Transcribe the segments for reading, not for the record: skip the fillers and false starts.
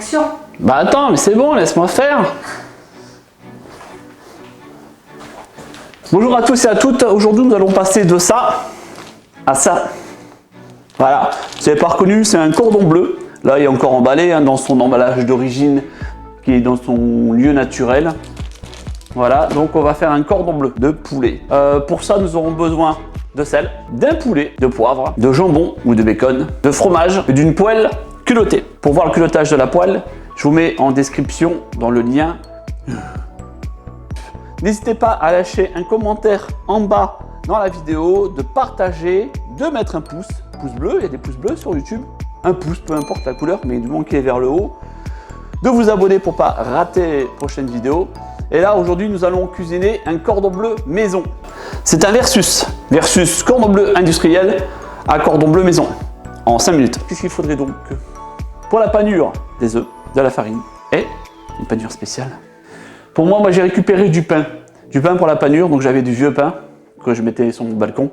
Action. Bah attends, mais c'est bon, laisse-moi faire. Bonjour à tous et à toutes. Aujourd'hui, nous allons passer de ça à ça. Voilà, vous n'avez pas reconnu, c'est un cordon bleu. Là, il est encore emballé dans son emballage d'origine, qui est dans son lieu naturel. Voilà, donc on va faire un cordon bleu de poulet. Pour ça, nous aurons besoin de sel, d'un poulet, de poivre, de jambon ou de bacon, de fromage et d'une poêle culottée. Pour voir le culottage de la poêle, je vous mets en description dans le lien. N'hésitez pas à lâcher un commentaire en bas dans la vidéo, de partager, de mettre un pouce bleu, il y a des pouces bleus sur YouTube, un pouce, peu importe la couleur, mais du moment qu'il est vers le haut, de vous abonner pour pas rater les prochaines vidéos. Et là, aujourd'hui, nous allons cuisiner un cordon bleu maison. C'est un versus cordon bleu industriel à cordon bleu maison en 5 minutes. Qu'est-ce qu'il faudrait donc pour la panure? Des œufs, de la farine et une panure spéciale. Pour moi, j'ai récupéré du pain pour la panure. Donc j'avais du vieux pain que je mettais sur mon balcon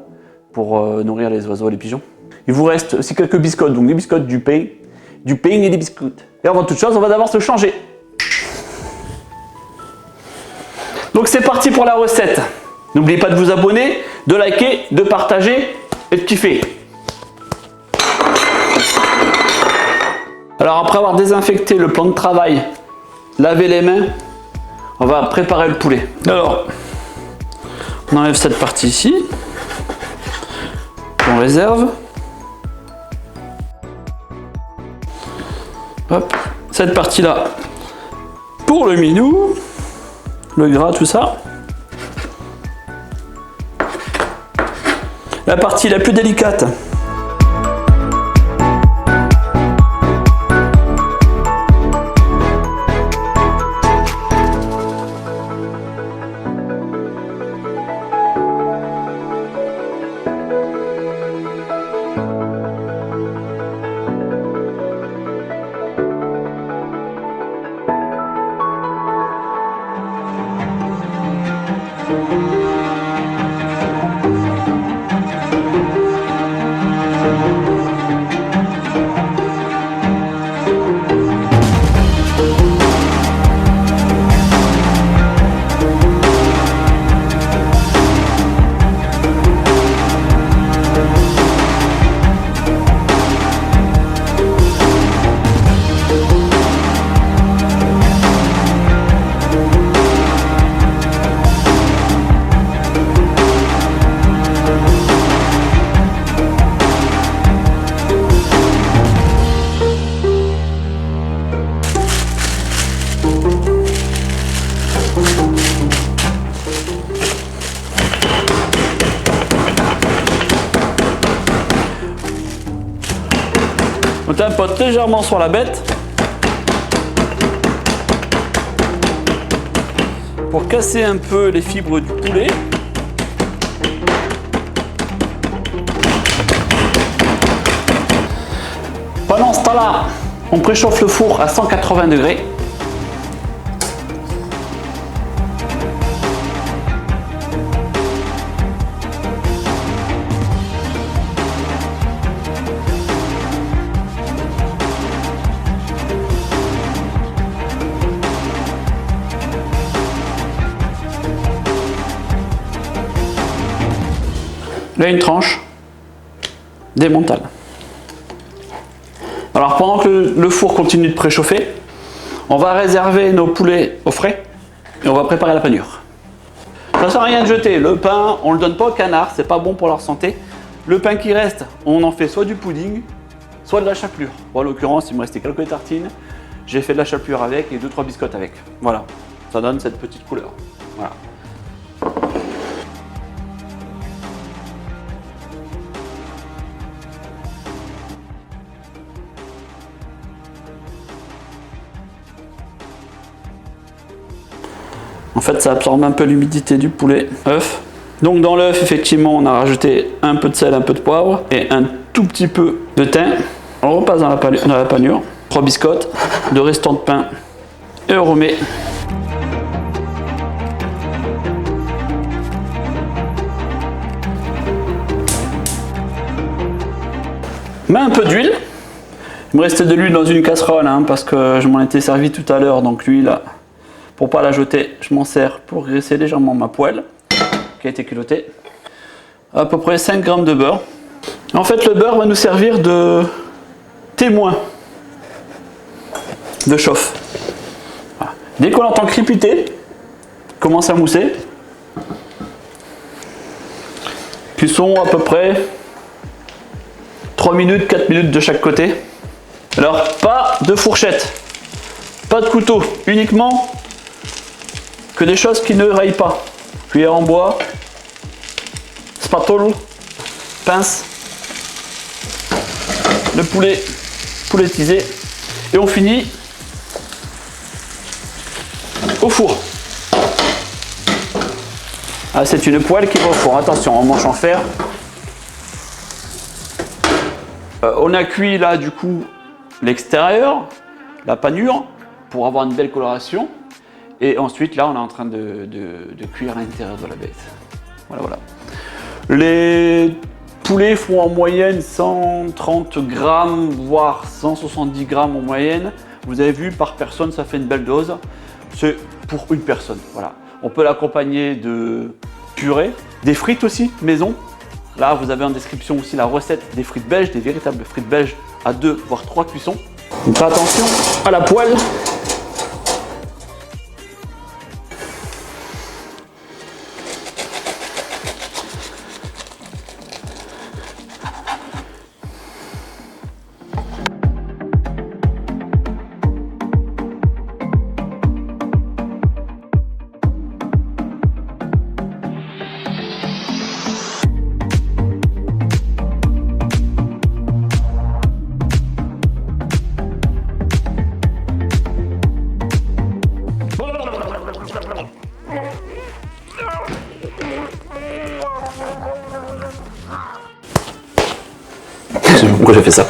pour nourrir les oiseaux et les pigeons. Il vous reste aussi quelques biscottes, donc des biscottes, du pain et des biscottes. Et avant toute chose, on va d'abord se changer. Donc c'est parti pour la recette. N'oubliez pas de vous abonner, de liker, de partager et de kiffer. Alors après avoir désinfecté le plan de travail, lavé les mains, on va préparer le poulet. Alors, on enlève cette partie ici, on réserve. Hop, cette partie-là pour le minou, le gras, tout ça. La partie la plus délicate. On tapote légèrement sur la bête pour casser un peu les fibres du poulet. Pendant ce temps-là, on préchauffe le four à 180 degrés. Là, une tranche démontable. Alors pendant que le four continue de préchauffer, on va réserver nos poulets au frais et on va préparer la panure. Ça ne sert à rien de jeter. Le pain, on ne le donne pas aux canards, c'est pas bon pour leur santé. Le pain qui reste, on en fait soit du pudding, soit de la chapelure. Bon, en l'occurrence, il me restait quelques tartines. J'ai fait de la chapelure avec et 2-3 biscottes avec. Voilà, ça donne cette petite couleur. Voilà. En fait, ça absorbe un peu l'humidité du poulet. Œuf. Donc dans l'œuf, effectivement, on a rajouté un peu de sel, un peu de poivre et un tout petit peu de thym. On repasse dans la panure. 3 biscottes, 2 restants de pain et on remet. Mets un peu d'huile Il me restait de l'huile dans une casserole hein, parce que je m'en étais servi tout à l'heure. Donc l'huile, pour pas la jeter, je m'en sers pour graisser légèrement ma poêle qui a été culottée. À peu près 5 g de beurre. En fait, le beurre va nous servir de témoin de chauffe. Voilà. Dès qu'on entend crépiter, commence à mousser. Cuisson à peu près 3 minutes, 4 minutes de chaque côté. Alors, pas de fourchette, pas de couteau, uniquement que des choses qui ne raillent pas. Cuillère en bois, spatule, pince, le poulet poulettisé et on finit au four. Ah, c'est une poêle qui va au four. Attention, en manche en fer. On a cuit là du coup l'extérieur, la panure, pour avoir une belle coloration. Et ensuite là on est en train de cuire à l'intérieur de la bête. Voilà, voilà. Les poulets font en moyenne 130 grammes, voire 170 grammes en moyenne. Vous avez vu, par personne, ça fait une belle dose. C'est pour une personne, voilà. On peut l'accompagner de purée, des frites aussi, maison. Là, vous avez en description aussi la recette des frites belges, des véritables frites belges à 2 voire 3 cuissons. Donc attention à la poêle. Pourquoi j'ai fait ça?